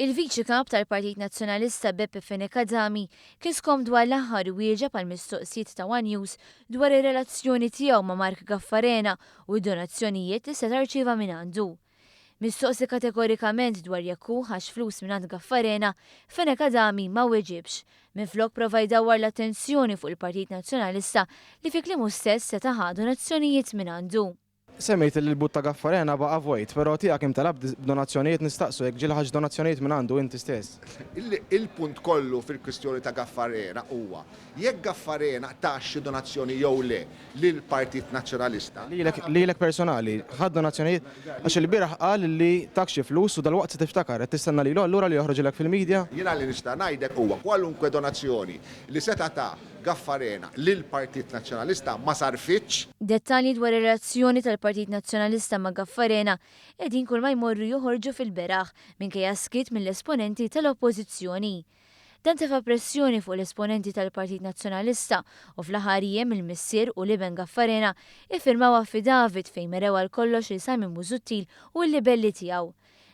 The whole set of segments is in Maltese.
Il-Viċi Kap tal-Partit Nazzjonalista Beppe Fenekadami kien skom dwar l-aħħar wieġeb għal mistoqsijiet ta' One News dwar ir-relazzjoni tiegħu ma' Mark Gaffarena u d-donazzjonijiet li se tarċieva minn għandu. Mistoqsi kategorikament dwar jekk hu ħax flus minn għand Gaffarena, Fenekadami ma weġibx. Minflok provajda dawar l-attenzjoni fuq il-Partit Nazzjonalista li fi kliemu stess se taħa donazzjonijiet minn għandu. Semmejt li l-but ta' Gaffarena baqa' vojt, però tiegħek im talab donazzjonijiet nistaqsu jekk ġilħax donazzjonijiet minn għandu inti stess. Il-punt kollu fil-kwistjoni ta' Gaffarena huwa jekk Gaffarena taxxi donazzjoni jew le lill-Partit Nazzjonalista. Lilek personali, ħadd donazzjonijiet għax il-bieraħ qal li takxi flus u dal-waqt se tiftakar qed tistenna lilu allura li joħroġilek fil-medja. Jiena li nista' ngħidlek huwa kwalunkwe donazzjoni li seta' ta' Gaffarena lill-Partit Nazzjonalista ma sarfitx. Dettalji dwar ir-relazzjoni tal-Partit Nazzjonalista ma' Gaffarena qegħdin kull ma jmorru joħorġu fil-beraħ minkejja skit mill-esponenti tal-Oppożizzjoni. Dan tefa' pressjoni fuq l-esponenti tal-Partit Nazzjonalista u fl-aħħar il-missier u Liben Gaffarena iffirmaw affidavit fejn merew għal kollox li Simon Busuttil u l-libelli tiegħu.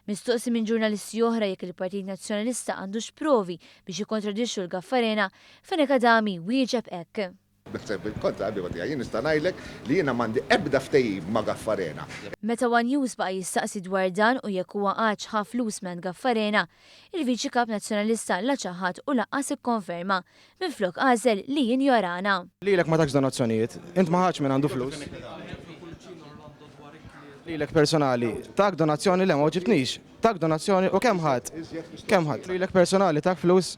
Mistoqsi minn ġurnalisti oħra jekk il-Partit Nazzjonalista għandux provi biex jikontradixxu l-Gaffarena, Fenekadami wieġeb hekk. Naħseb il-kontra għabdi jien nista' ngħidlek li jiena m'għandi ebda ftehim ma' Gaffarena. Meta One News baqa' jistaqsi dwar dan u jekk huwa għadx ħa flus minn Gaffarena, il-Viċi Kap Nazzjonalista la ċaħat u laqqas ikkonferma minflok għażel li jinjorana. Lilek ma takx donazzjonijiet, int ma ħadx minn għandu flus. Lilek personali, tak donazzjoni le ma ġibtnix, tak donazzjoni u kemm ħadd? Kemm ħadd? Lilek personali tak flus?